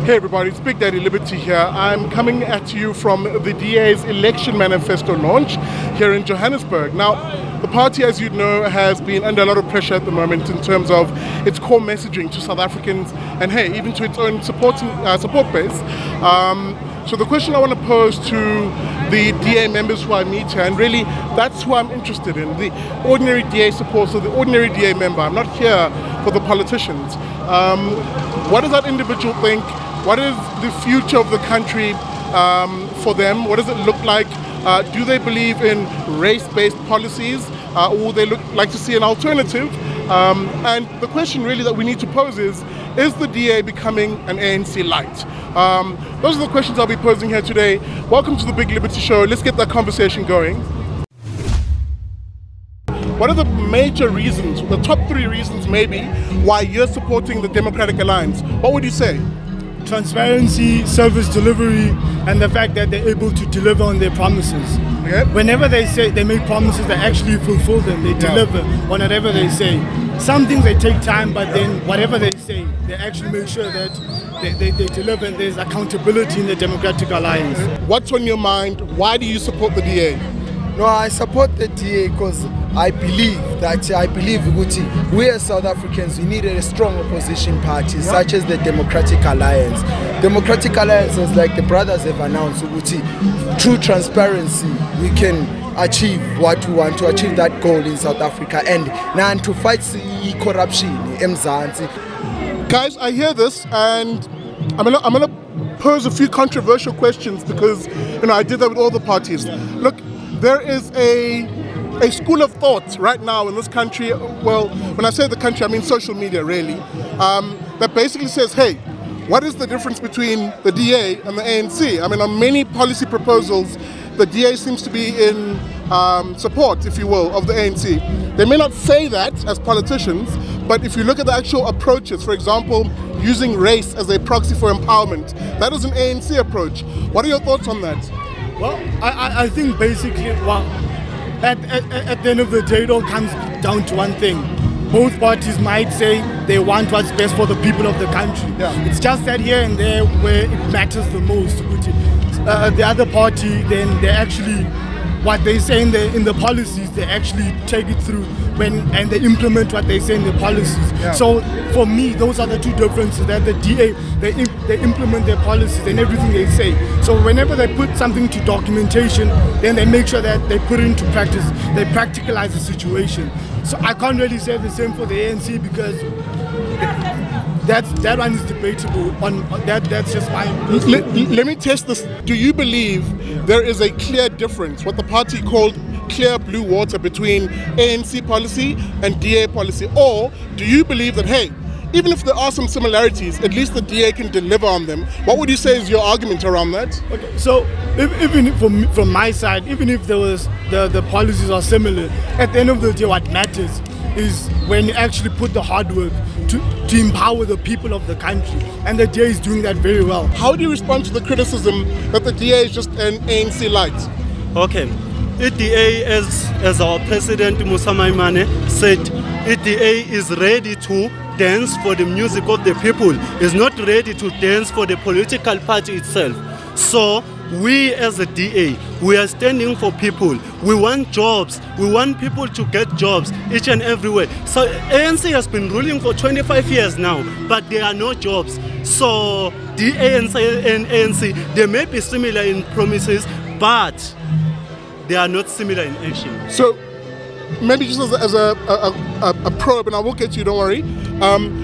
Hey everybody, it's Big Daddy Liberty here. I'm coming at you from the DA's election manifesto launch here in Johannesburg. Now, the party, as you know, has been under a lot of pressure at the moment in terms of its core messaging to South Africans and, hey, even to its own support base. So the question I want to pose to the DA members who I meet here, and really that's who I'm interested in, the ordinary DA supporter, so the ordinary DA member. I'm not here for the politicians. What does that individual think? What is the future of the country for them? What does it look like? Do they believe in race-based policies, or would they like to see an alternative? And the question really that we need to pose is the DA becoming an ANC lite? Those are the questions I'll be posing here today. Welcome to the Big Liberty Show. Let's get that conversation going. What are the major reasons, the top 3 reasons maybe, why you're supporting the Democratic Alliance? What would you say? Transparency, service delivery, and the fact that they're able to deliver on their promises. Okay. Whenever they say they make promises, they actually fulfill them. They deliver on whatever they say. Some things they take time, but then whatever they say, they actually make sure that they deliver, and there's accountability in the Democratic Alliance. What's on your mind? Why do you support the DA? No, I support the DA because I believe Guti, we as South Africans, we needed a strong opposition party such as the Democratic Alliance. Democratic Alliance is like the brothers have announced, Guti, through transparency we can achieve what we want to achieve, that goal in South Africa, and now to fight corruption in Mzansi. Guys, I hear this and I'm gonna pose a few controversial questions because I did that with all the parties. Look, there is a school of thought right now in this country, well, when I say the country, I mean social media really, that basically says, hey, what is the difference between the DA and the ANC? I mean, on many policy proposals, the DA seems to be in support, if you will, of the ANC. They may not say that as politicians, but if you look at the actual approaches, for example, using race as a proxy for empowerment, that is an ANC approach. What are your thoughts on that? Well, I think basically, at the end of the day, it all comes down to one thing. Both parties might say they want what's best for the people of the country. Yeah. It's just that here and there where it matters the most. The other party, then they actually, what they say in the policies, they actually take it through and they implement what they say in the policies. Yeah. So for me, those are the two differences. That the DA, they implement their policies and everything they say. So whenever they put something to documentation, then they make sure that they put it into practice. They practicalize the situation. So I can't really say the same for the ANC because that one is debatable. That's just my. Let me test this. Do you believe there is a clear difference, what the party called clear blue water, between ANC policy and DA policy? Or do you believe that, hey, even if there are some similarities, at least the DA can deliver on them? What would you say is your argument around that? Okay, so even from my side, even if there was the policies are similar, at the end of the day, what matters is when you actually put the hard work to empower the people of the country, and the DA is doing that very well. How do you respond to the criticism that the DA is just an ANC light? Okay, EDA, as our president Musa Maimane said, EDA is ready to dance for the music of the people, is not ready to dance for the political party itself. So we as a DA, we are standing for people. We want jobs. We want people to get jobs each and everywhere. So ANC has been ruling for 25 years now, but there are no jobs. So DA and ANC, they may be similar in promises, but they are not similar in action. So maybe just as a probe, and I will get to you, don't worry.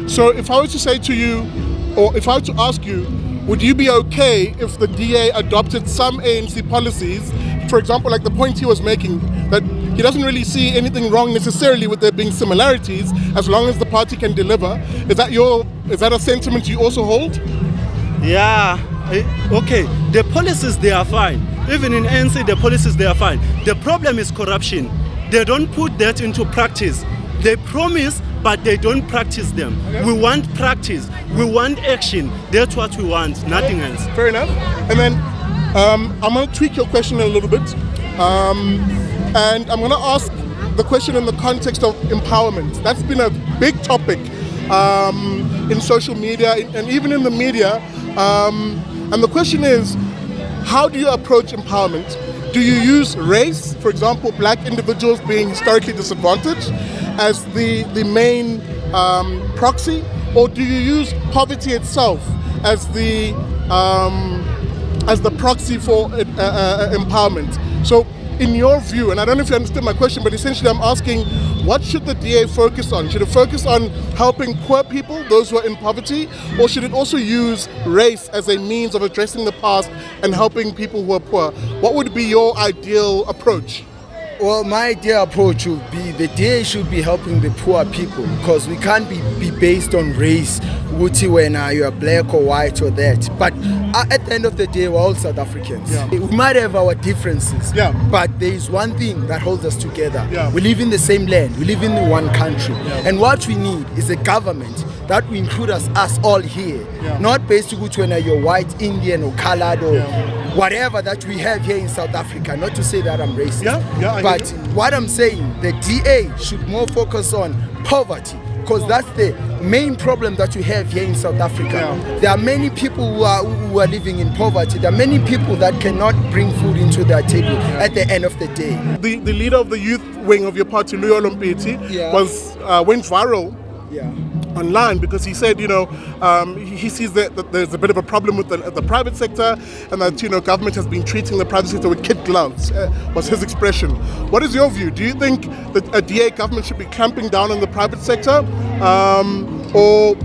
So if I were to say to you, or if I were to ask you, would you be okay if the DA adopted some ANC policies, for example, like the point he was making, that he doesn't really see anything wrong necessarily with there being similarities, as long as the party can deliver? Is that a sentiment you also hold? Yeah, okay. The policies, they are fine. Even in ANC, the policies, they are fine. The problem is corruption. They don't put that into practice. They promise, but they don't practice them. Okay. We want practice. We want action. That's what we want, nothing else. Fair enough. And then I'm going to tweak your question a little bit. And I'm going to ask the question in the context of empowerment. That's been a big topic in social media and even in the media And the question is, how do you approach empowerment? Do you use race, for example, black individuals being historically disadvantaged, as the main proxy, or do you use poverty itself as the proxy for empowerment? So, in your view, and I don't know if you understood my question, but essentially I'm asking, what should the DA focus on? Should it focus on helping poor people, those who are in poverty, or should it also use race as a means of addressing the past and helping people who are poor? What would be your ideal approach? Well, my ideal approach would be the DA should be helping the poor people, because we can't be based on race, Wuti, when you are black or white or that. But at the end of the day, we're all South Africans. Yeah. We might have our differences, but there is one thing that holds us together. Yeah. We live in the same land, we live in one country. And what we need is a government that will include us all here. Not based on whether you're white, Indian or colored or whatever that we have here in South Africa. Not to say that I'm racist. But what I'm saying, the DA should more focus on poverty, because that's the main problem that we have here in South Africa. There are many people who are living in poverty. There are many people that cannot bring food into their table at the end of the day. The leader of the youth wing of your party, Luyo Lompeti, went viral online because he said, he sees that there's a bit of a problem with the private sector, and that, government has been treating the private sector with kid gloves, was his expression. What is your view? Do you think that a DA government should be clamping down on the private sector? Or,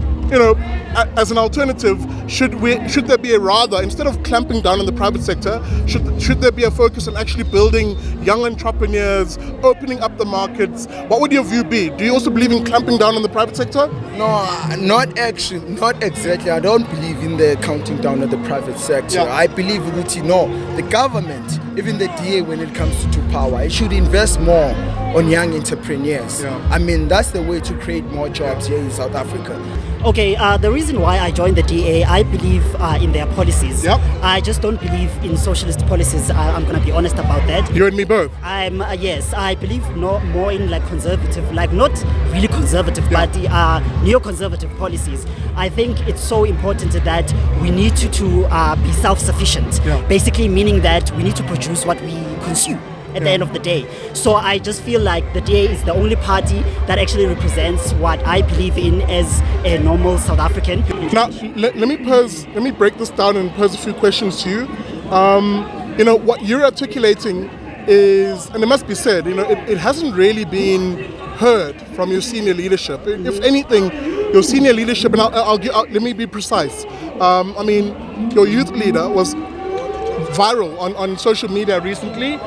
as an alternative, should there be instead of clamping down on the private sector, should there be a focus on actually building young entrepreneurs, opening up the markets? What would your view be? Do you also believe in clamping down on the private sector? No, not exactly. I don't believe in the counting down of the private sector. I believe the government, even the DA, when it comes to power, it should invest more on young entrepreneurs. I mean, that's the way to create more jobs here in South Africa. Okay, the reason why I joined the DA, I believe in their policies. I just don't believe in socialist policies. I'm going to be honest about that. You and me both. Yes, I believe more in conservative, not really conservative, but neoconservative policies. I think it's so important that we need to be self-sufficient. Basically meaning that we need to produce what we consume at the end of the day. So I just feel like the DA is the only party that actually represents what I believe in as a normal South African. Now, let me break this down and pose a few questions to you. What you're articulating is, and it must be said, it hasn't really been heard from your senior leadership. If anything, your senior leadership, and let me be precise. Your youth leader was viral on social media recently,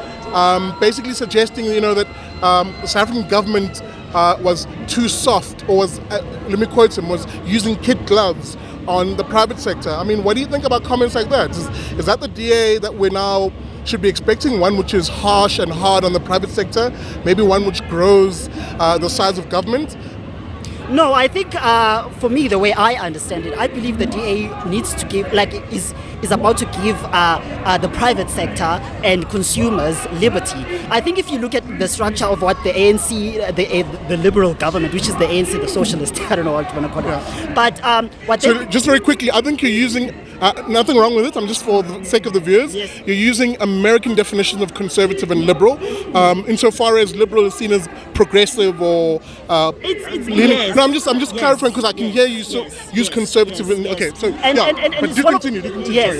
basically suggesting, that the South African government was too soft, or was, let me quote him, was using kid gloves on the private sector. What do you think about comments like that? Is that the DA that we now should be expecting, one which is harsh and hard on the private sector, maybe one which grows the size of government? No, I think for me, the way I understand it, I believe the DA needs to give, is about to give the private sector and consumers liberty. I think if you look at the structure of what the ANC, the liberal government, which is the ANC, the socialist, I don't know what you want to call it. But just very quickly, I think you're using, nothing wrong with it, I'm just for the sake of the viewers, you're using American definitions of conservative and liberal, insofar as liberal is seen as progressive or it's No, I'm just clarifying because I can hear you use conservative. Yes. So but do continue. Yes.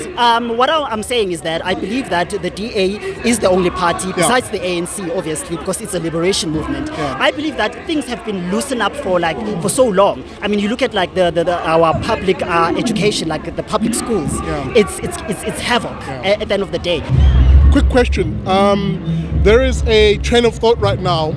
What I'm saying is that I believe that the DA is the only party besides the ANC, obviously, because it's a liberation movement. I believe that things have been loosened up for so long. You look at our public education, the public schools. It's havoc at the end of the day. Quick question. There is a train of thought right now,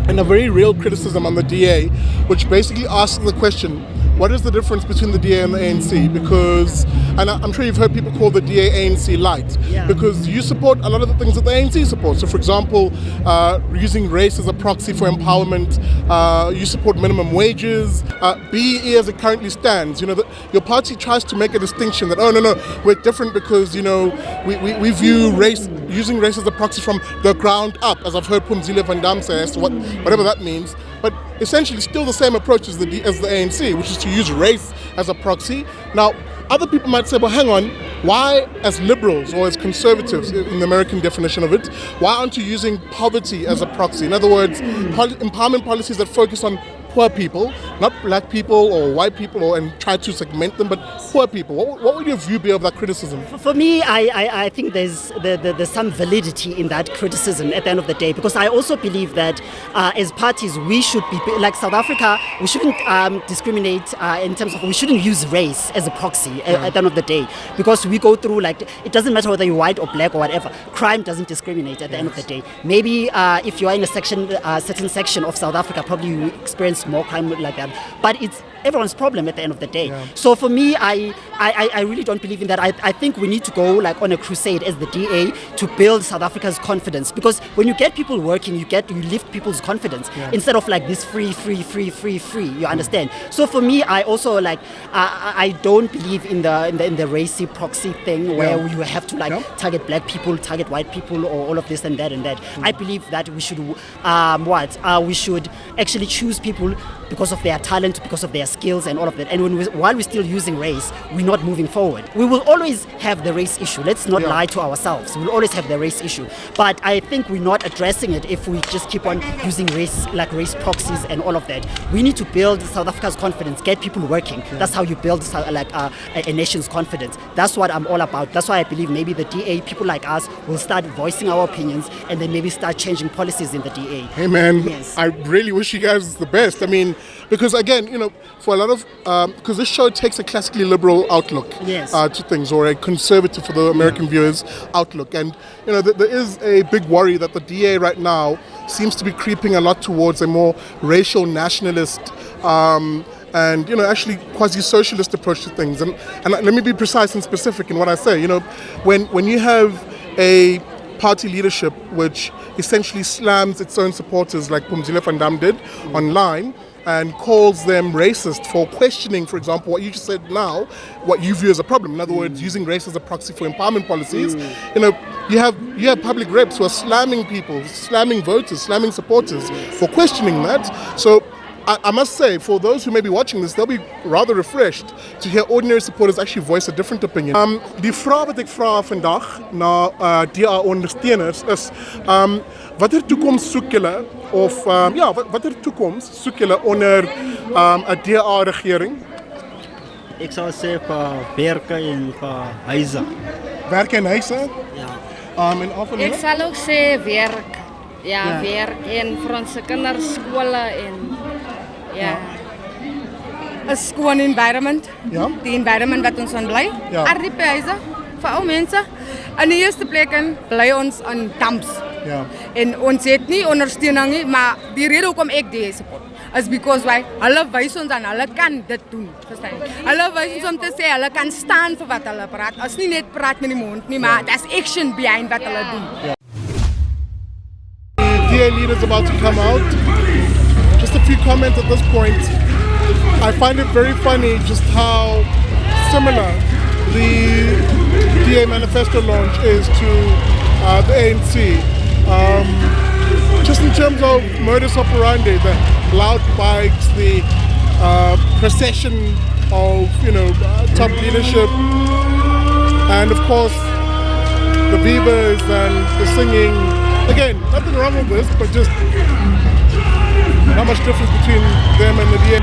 and a very real criticism on the DA, which basically asks the question, what is the difference between the DA and the ANC? Because, and I'm sure you've heard people call the DA ANC lite, because you support a lot of the things that the ANC supports. So for example, using race as a proxy for empowerment, you support minimum wages, BEE as it currently stands. Your party tries to make a distinction that, no, we're different because, we view race, using race as a proxy from the ground up, as I've heard Pumzile van Dam say, as to whatever that means. But essentially still the same approach as the ANC, which is to use race as a proxy. Now, other people might say, well, hang on, why as liberals or as conservatives, in the American definition of it, why aren't you using poverty as a proxy? In other words, empowerment policies that focus on poor people, not black people or white people, and try to segment them, but poor people. What would your view be of that criticism? For me, I think there's some validity in that criticism at the end of the day, because I also believe that as parties we should be like South Africa. We shouldn't discriminate in terms of, we shouldn't use race as a proxy at the end of the day, because we go through, like, it doesn't matter whether you're white or black or whatever. Crime doesn't discriminate at the end of the day. Maybe if you are in a certain section of South Africa, probably you experience more crime like that, but it's everyone's problem at the end of the day. So for me, I really don't believe in that. I think we need to go like on a crusade as the DA to build South Africa's confidence, because when you get people working, you lift people's confidence instead of like this free, you understand? So for me, I also like I don't believe in the racy proxy thing where you have to like target black people, target white people, or all of this and that and that. I believe that we should we should actually choose people because of their talent, because of their skills and all of that. And while we're still using race, we're not moving forward. We will always have the race issue. Let's not lie to ourselves. We'll always have the race issue. But I think we're not addressing it if we just keep on using race proxies and all of that. We need to build South Africa's confidence, get people working. That's how you build a nation's confidence. That's what I'm all about. That's why I believe maybe the DA, people like us, will start voicing our opinions and then maybe start changing policies in the DA. Hey man, yes. I really wish you guys the best. I mean, because again, for a lot of, because this show takes a classically liberal outlook to things, or a conservative, for the American viewers, outlook. And, there is a big worry that the DA right now seems to be creeping a lot towards a more racial nationalist and actually quasi-socialist approach to things. And let me be precise and specific in what I say. When you have a party leadership which essentially slams its own supporters, like Pumzile van Dam did online, and calls them racist for questioning, for example, what you just said now, what you view as a problem. In other words, using race as a proxy for empowerment policies. You have public reps who are slamming people, slamming voters, slamming supporters for questioning that. So I must say, for those who may be watching this, they'll be rather refreshed to hear ordinary supporters actually voice a different opinion. Die vraag wat ek vra vandag na DA ondersteuners is, watter toekoms soek julle, of watter toekoms soek julle onder 'n DA regering? Ek sou sê vir werke en vir huise. Werke en huise? Ja. En af en Ek sal ook sê werk. Ja, werk en vir ons kinders skole en a skoon environment. Ja. Die environment wat ons aan bly. Ja. Arbeidshuise vir ou mense. In die eerste plek bly ons aan dumps. Ja. En ons het nie ondersteuning nie, maar die rede hoekom ek die support is because hulle wys ons aan hulle kan dit doen, verstaan jy? Hulle wys ons om te sê hulle kan staan vir wat hulle praat. As nie net praat met die mond nie, maar there's action behind wat hulle doen. DA leaders about to come out. Just a few comments at this point. I find it very funny just how similar the DA Manifesto Launch is to the ANC. Just in terms of modus operandi, the loud bikes, the procession of top leadership, and of course the beavers and the singing. Again, nothing wrong with this, but just not much difference between them and the DA.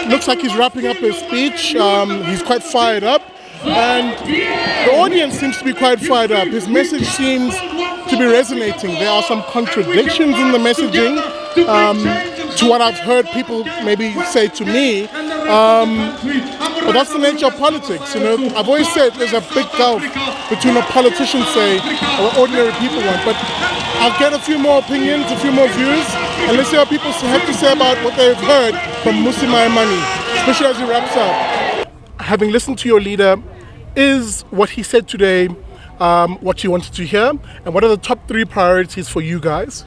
Looks like he's wrapping up his speech. He's quite fired up, and the audience seems to be quite fired up. His message seems to be resonating. There are some contradictions in the messaging to what I've heard people maybe say to me, But that's the nature of politics, you know. I've always said there's a big gulf between what politicians say and what ordinary people want. But I'll get a few more opinions, a few more views, and let's see what people have to say about what they've heard from Mmusi Maimane, especially as he wraps up. Having listened to your leader, is what he said today what you wanted to hear? And what are the top 3 priorities for you guys?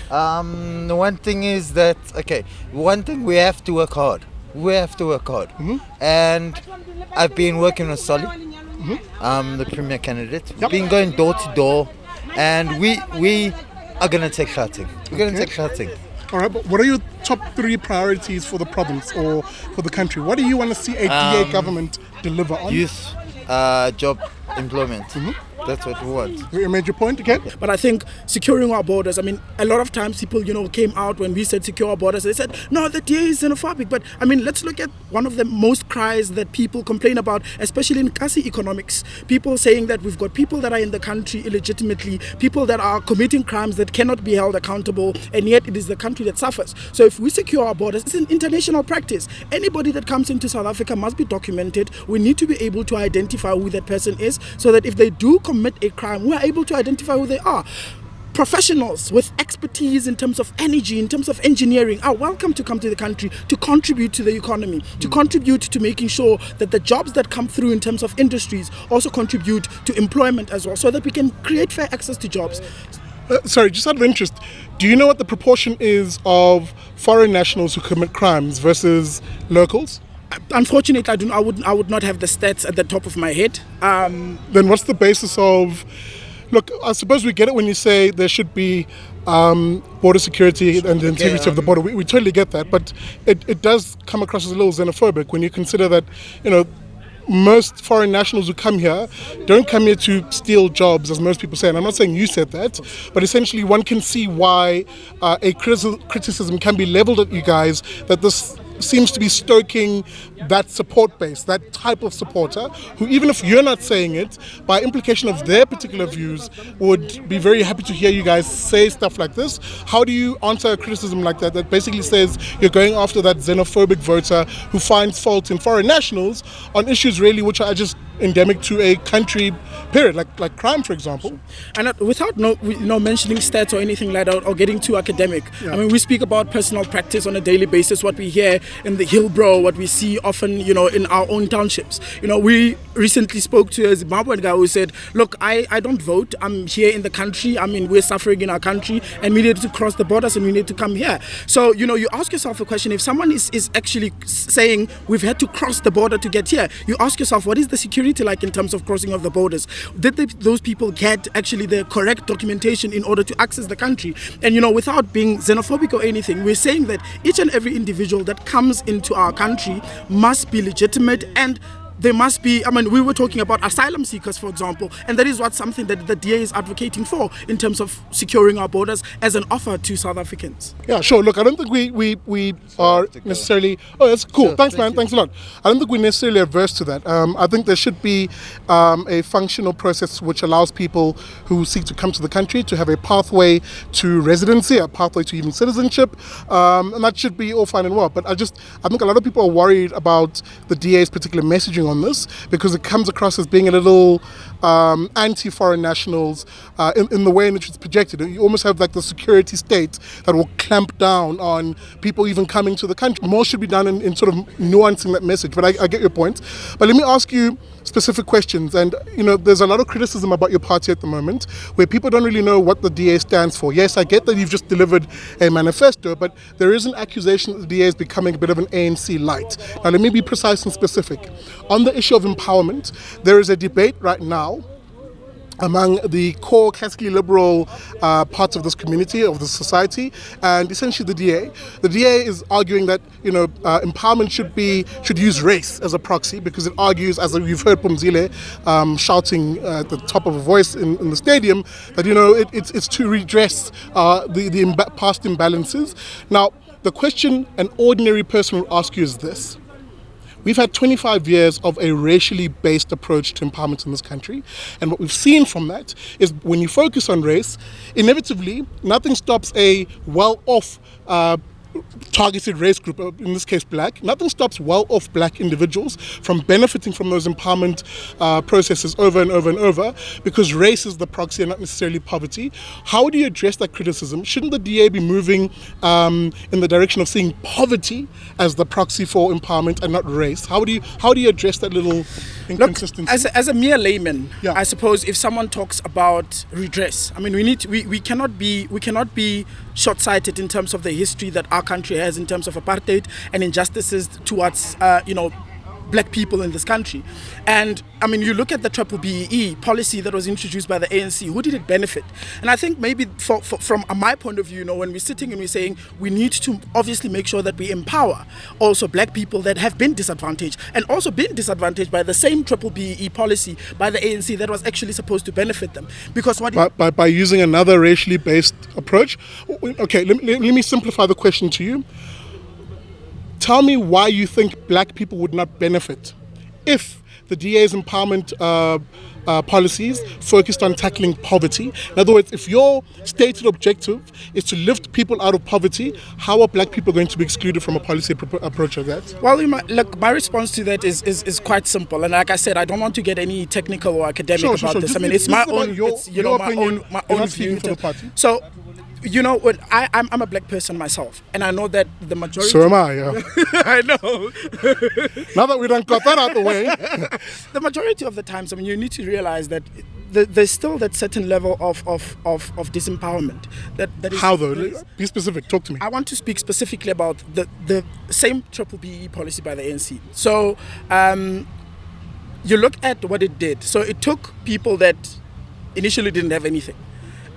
One thing is that, one thing we have to work hard. We have to work hard. And I've been working with Solly, the premier candidate. We've been going door to door, and we are going to take shouting. We're going to take shouting. All right, but what are your top 3 priorities for the province or for the country? What do you want to see a DA government deliver on? Youth, job, employment. That's what we want. You made your point again? But I think securing our borders, I mean, a lot of times people, came out when we said secure our borders, they said, no, the DA is xenophobic. But I mean, let's look at one of the most cries that people complain about, especially in Kasi economics. People saying that we've got people that are in the country illegitimately, people that are committing crimes that cannot be held accountable, and yet it is the country that suffers. So if we secure our borders, it's an international practice. Anybody that comes into South Africa must be documented. We need to be able to identify who that person is, so that if they do commit a crime, we are able to identify who they are. Professionals with expertise in terms of energy, in terms of engineering, are welcome to come to the country to contribute to the economy, to contribute to making sure that the jobs that come through in terms of industries also contribute to employment as well, so that we can create fair access to jobs. Sorry, just out of interest, do you know what the proportion is of foreign nationals who commit crimes versus locals? Unfortunately, I would not have the stats at the top of my head. Then what's the basis of... Look, I suppose we get it when you say there should be border security and the integrity of the border. We totally get that, but it does come across as a little xenophobic when you consider that, most foreign nationals who come here don't come here to steal jobs, as most people say. And I'm not saying you said that, but essentially one can see why a criticism can be leveled at you guys, that this seems to be stoking that support base, that type of supporter who, even if you're not saying it, by implication of their particular views, would be very happy to hear you guys say stuff like this. How do you answer a criticism like that, that basically says you're going after that xenophobic voter who finds fault in foreign nationals on issues really which are just endemic to a country, period, like crime, for example? And without mentioning stats or anything like that, or getting too academic, I mean, we speak about personal practice on a daily basis, what we hear in the Hillbrow, what we see often, in our own townships. We recently spoke to a Zimbabwean guy who said, look, I don't vote, I'm here in the country, I mean, we're suffering in our country, and we need to cross the borders and we need to come here. So, you ask yourself a question, if someone is actually saying we've had to cross the border to get here, you ask yourself, what is the security like in terms of crossing of the borders? Did those people get actually the correct documentation in order to access the country? And without being xenophobic or anything, we're saying that each and every individual that comes into our country must be legitimate, and there must be, we were talking about asylum seekers, for example, and that is something that the DA is advocating for in terms of securing our borders as an offer to South Africans. Yeah, sure. Look, I don't think we are necessarily... Oh, that's cool. Thanks, man. Thanks a lot. I don't think we're necessarily averse to that. I think there should be a functional process which allows people who seek to come to the country to have a pathway to residency, a pathway to even citizenship, and that should be all fine and well. But I think a lot of people are worried about the DA's particular messaging on this, because it comes across as being a little anti-foreign nationals in the way in which it's projected. You almost have like the security state that will clamp down on people even coming to the country. More should be done in sort of nuancing that message, but I get your point. But let me ask you specific questions. And there's a lot of criticism about your party at the moment, where people don't really know what the DA stands for. Yes, I get that you've just delivered a manifesto, but there is an accusation that the DA is becoming a bit of an ANC light. Now let me be precise and specific. On the issue of empowerment, there is a debate right now among the core classically liberal parts of this community, of the society, and essentially the DA. The DA is arguing that empowerment should use race as a proxy, because it argues, as you've heard Pumzile shouting at the top of a voice in the stadium, that it's to redress the past imbalances. Now, the question an ordinary person will ask you is this. We've had 25 years of a racially based approach to empowerment in this country. And what we've seen from that is when you focus on race, inevitably, nothing stops a well-off targeted race group, in this case black, nothing stops well-off black individuals from benefiting from those empowerment processes over and over and over, because race is the proxy and not necessarily poverty. How do you address that criticism? Shouldn't the DA be moving in the direction of seeing poverty as the proxy for empowerment and not race? How do you address that little inconsistency? Look, as a mere layman, Yeah. I suppose if someone talks about redress, I mean, we cannot be short-sighted in terms of the history that our country has in terms of apartheid and injustices towards black people in this country. And I mean, you look at the triple BEE policy that was introduced by the ANC, who did it benefit? And I think maybe from my point of view, when we're sitting and we're saying we need to obviously make sure that we empower also black people that have been disadvantaged, and also been disadvantaged by the same triple BEE policy by the ANC that was actually supposed to benefit them. Because by using another racially based approach. Okay, let me simplify the question to you. Tell me why you think black people would not benefit if the DA's empowerment policies focused on tackling poverty. In other words, if your stated objective is to lift people out of poverty, how are black people going to be excluded from a policy approach like that? Well, look, my response to that is quite simple. And like I said, I don't want to get any technical or academic about this. I mean, it's my own, my own view. For the party. So, when I'm a black person myself, and I know that the majority. So am I. Yeah. I know. Now that we done got that out the way, the majority of the times, I mean, you need to realize that there's still that certain level of disempowerment. That is, how though? Be specific. Talk to me. I want to speak specifically about the same triple BE policy by the ANC. So, you look at what it did. So it took people that initially didn't have anything,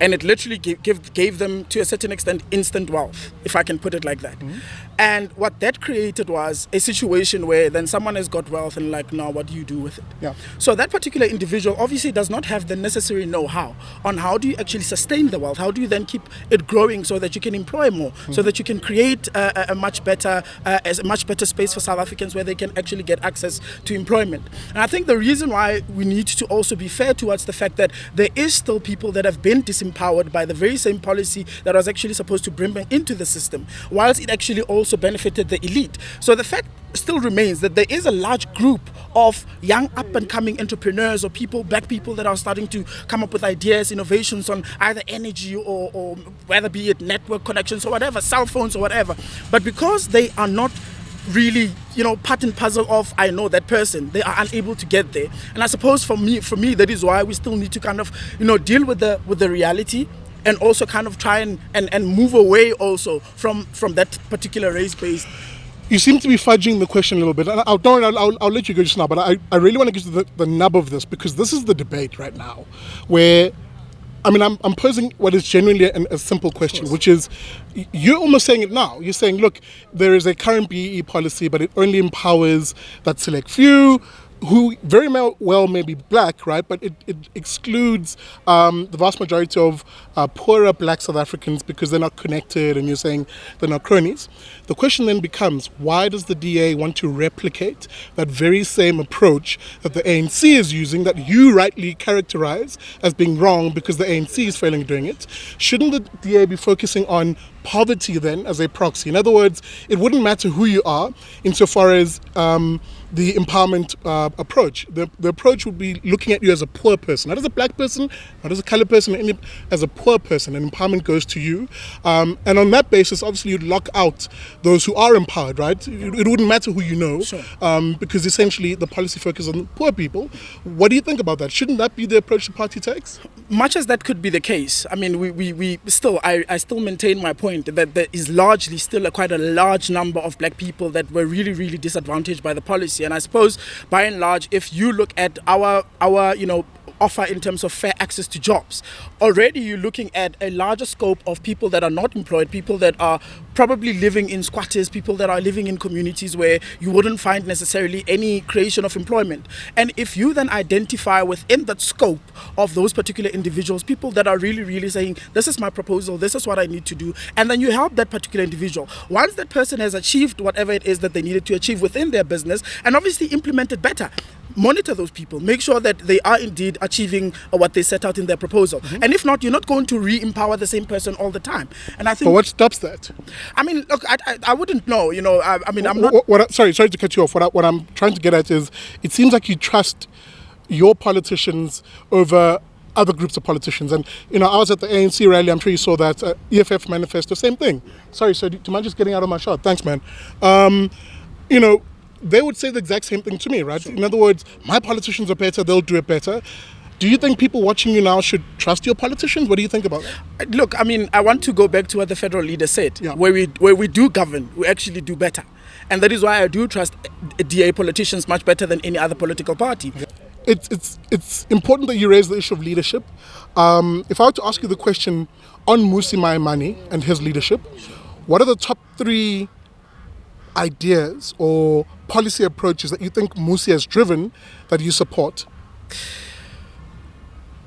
and it literally gave them, to a certain extent, instant wealth, if I can put it like that. Mm-hmm. And what that created was a situation where then someone has got wealth and like, now what do you do with it? Yeah. So that particular individual obviously does not have the necessary know-how on how do you actually sustain the wealth? How do you then keep it growing so that you can employ more, so that you can create a much better space for South Africans where they can actually get access to employment? And I think the reason why we need to also be fair towards the fact that there is still people that have been disempowered by the very same policy that was actually supposed to bring them into the system, whilst it actually also benefited the elite. So the fact still remains that there is a large group of young up-and-coming entrepreneurs or black people that are starting to come up with ideas, innovations on either energy or whether be it network connections or whatever, cell phones or whatever. But because they are not really, part and puzzle of I know that person, they are unable to get there. And I suppose for me, that is why we still need to kind of, deal with the reality, and also kind of try and move away also from that particular race-based. You seem to be fudging the question a little bit. And I'll let you go just now, but I really want to get to the nub of this, because this is the debate right now, where I'm posing what is genuinely a simple question, which is, you're almost saying it now. You're saying, look, there is a current BEE policy, but it only empowers that select few who very well may be black, right? But it excludes the vast majority of poorer black South Africans because they're not connected, and you're saying they're not cronies. The question then becomes, why does the DA want to replicate that very same approach that the ANC is using, that you rightly characterize as being wrong because the ANC is failing at doing it? Shouldn't the DA be focusing on poverty then as a proxy? In other words, it wouldn't matter who you are insofar as the empowerment approach. The approach would be looking at you as a poor person, not as a black person, not as a colored person, as a poor person, and empowerment goes to you. And on that basis, obviously, you'd lock out those who are empowered, right? It wouldn't matter who you know, sure. Because essentially the policy focuses on poor people. What do you think about that? Shouldn't that be the approach the party takes? Much as that could be the case, I mean, I still maintain my point that there is largely still quite a large number of black people that were really, really disadvantaged by the policy. And I suppose, by and large, if you look at our offer in terms of fair access to jobs, already you're looking at a larger scope of people that are not employed, people that are probably living in squatters, people that are living in communities where you wouldn't find necessarily any creation of employment. And if you then identify within that scope of those particular individuals, people that are really, really saying, this is my proposal, this is what I need to do, and then you help that particular individual. Once that person has achieved whatever it is that they needed to achieve within their business, and obviously implement it better, monitor those people, make sure that they are indeed achieving what they set out in their proposal. And if not, you're not going to re-empower the same person all the time. And I think. But what stops that? I mean, look, I wouldn't know. You know, I mean, I'm not. Sorry to cut you off. What I'm trying to get at is, it seems like you trust your politicians over other groups of politicians. And, you know, I was at the ANC rally, I'm sure you saw that, EFF manifesto, same thing. Sorry, do you mind just getting out of my shot? Thanks, man. You know, they would say the exact same thing to me, right? Sure. In other words, my politicians are better, they'll do it better. Do you think people watching you now should trust your politicians? What do you think about that? Look, I mean, I want to go back to what the federal leader said. Yeah. Where we do govern, we actually do better. And that is why I do trust DA politicians much better than any other political party. Yeah. It's important that you raise the issue of leadership. If I were to ask you the question on Mmusi Maimane and his leadership, what are the top 3 ideas or policy approaches that you think Mmusi has driven that you support?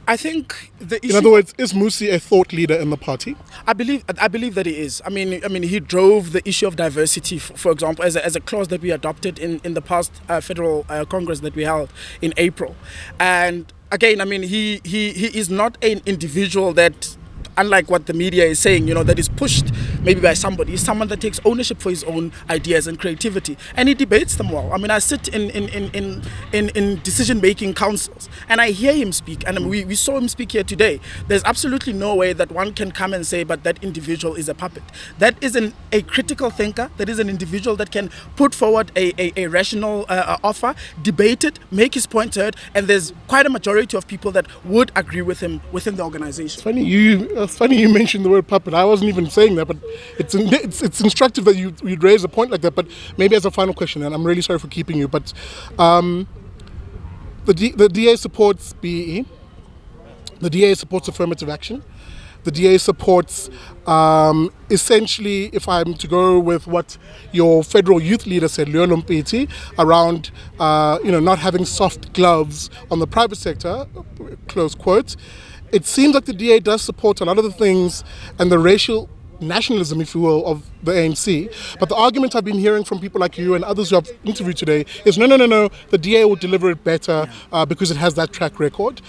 I think the issue. In other words, is Mmusi a thought leader in the party? I believe that he is. I mean, he drove the issue of diversity, for example, as a clause that we adopted in the past federal Congress that we held in April. And again, I mean, he is not an individual that, unlike what the media is saying, you know, that is pushed maybe by somebody. He's someone that takes ownership for his own ideas and creativity, and he debates them well. I mean, I sit in decision-making councils, and I hear him speak, and we saw him speak here today. There's absolutely no way that one can come and say, but that individual is a puppet. That is a critical thinker. That is an individual that can put forward a rational offer, debate it, make his point heard, and there's quite a majority of people that would agree with him within the organization. It's funny you mentioned the word puppet. I wasn't even saying that, but it's instructive that you'd raise a point like that. But maybe as a final question, and I'm really sorry for keeping you, but the DA supports BEE. The DA supports affirmative action. The DA supports, essentially, if I'm to go with what your federal youth leader said, Leo Lompiti, around not having soft gloves on the private sector, close quote. It seems like the DA does support a lot of the things and the racial nationalism, if you will, of the ANC. But the argument I've been hearing from people like you and others who I've interviewed today is no, the DA will deliver it better because it has that track record.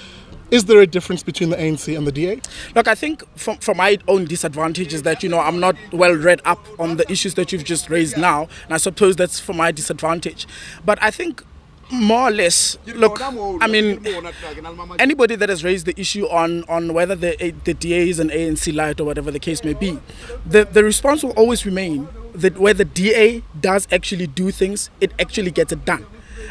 Is there a difference between the ANC and the DA? Look, I think from my own disadvantage is that, you know, I'm not well read up on the issues that you've just raised now. And I suppose that's for my disadvantage. But I think more or less, look, I mean, anybody that has raised the issue on whether the DA is an ANC light or whatever the case may be, the response will always remain that where the DA does actually do things, it actually gets it done.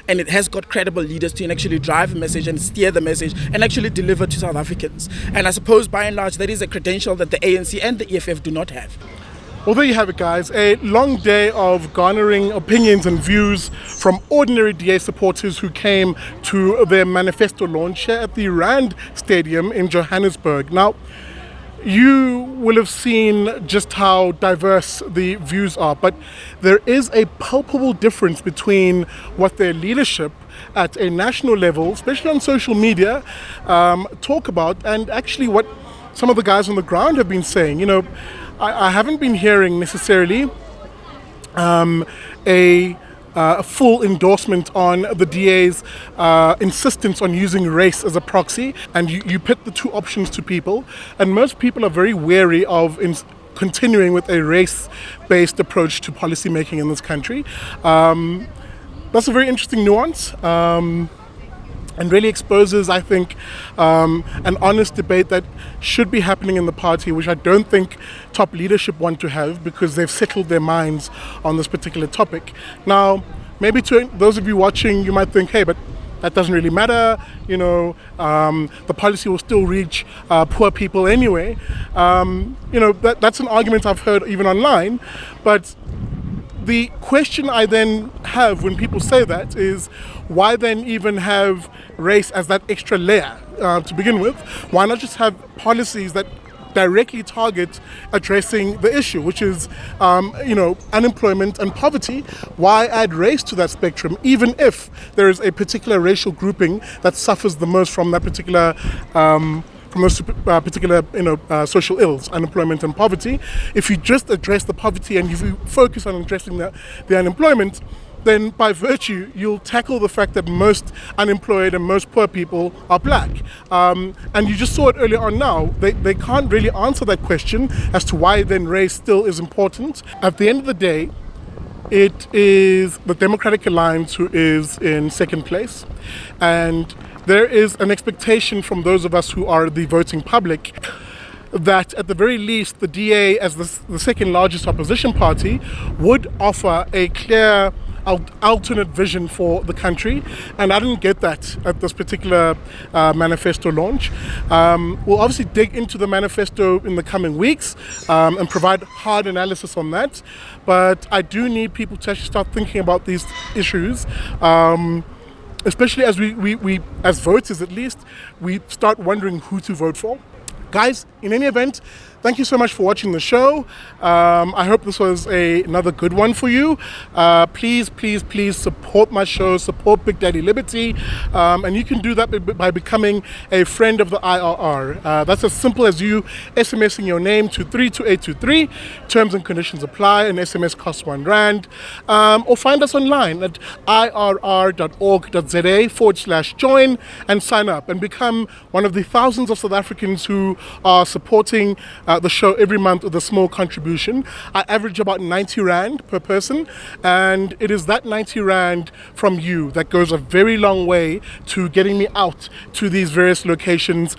And it has got credible leaders to actually drive a message and steer the message and actually deliver to South Africans. And I suppose by and large that is a credential that the ANC and the EFF do not have. Well, there you have it, guys. A long day of garnering opinions and views from ordinary DA supporters who came to their manifesto launch here at the Rand Stadium in Johannesburg. Now, you will have seen just how diverse the views are, but there is a palpable difference between what their leadership at a national level, especially on social media, talk about, and actually what some of the guys on the ground have been saying. You know, I haven't been hearing necessarily a full endorsement on the DA's insistence on using race as a proxy, and you put the two options to people, and most people are very wary of continuing with a race-based approach to policy making in this country. That's a very interesting nuance. And really exposes, I think, an honest debate that should be happening in the party, which I don't think top leadership want to have because they've settled their minds on this particular topic. Now, maybe to those of you watching, you might think, hey, but that doesn't really matter, you know, the policy will still reach poor people anyway. You know, that's an argument I've heard even online, but the question I then have when people say that is, why then even have race as that extra layer to begin with? Why not just have policies that directly target addressing the issue, which is, unemployment and poverty? Why add race to that spectrum, even if there is a particular racial grouping that suffers the most from that particular social ills, unemployment and poverty? If you just address the poverty and if you focus on addressing the unemployment, then by virtue, you'll tackle the fact that most unemployed and most poor people are black. And you just saw it earlier on now. They can't really answer that question as to why then race still is important. At the end of the day, it is the Democratic Alliance who is in second place. And there is an expectation from those of us who are the voting public that at the very least the DA, as the second largest opposition party, would offer a clear alternate vision for the country, and I didn't get that at this particular manifesto launch. We'll obviously dig into the manifesto in the coming weeks and provide hard analysis on that, but I do need people to actually start thinking about these issues, especially as we as voters at least, we start wondering who to vote for. Guys, in any event, thank you so much for watching the show. I hope this was another good one for you. Please support my show, support Big Daddy Liberty, and you can do that by becoming a friend of the IRR. That's as simple as you SMSing your name to 32823. Terms and conditions apply, and SMS costs R1. Or find us online at irr.org.za/join and sign up and become one of the thousands of South Africans who are supporting the show every month with a small contribution. I average about 90 Rand per person, and it is that 90 Rand from you that goes a very long way to getting me out to these various locations,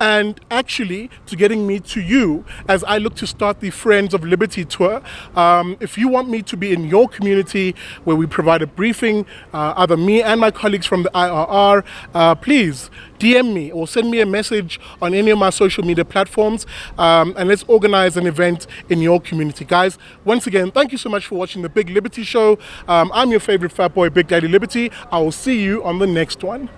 and actually to getting me to you as I look to start the Friends of Liberty tour. If you want me to be in your community where we provide a briefing, either me and my colleagues from the IRR, please DM me or send me a message on any of my social media platforms, and let's organize an event in your community. Guys, once again, thank you so much for watching the Big Liberty Show. I'm your favorite fat boy, Big Daddy Liberty. I will see you on the next one.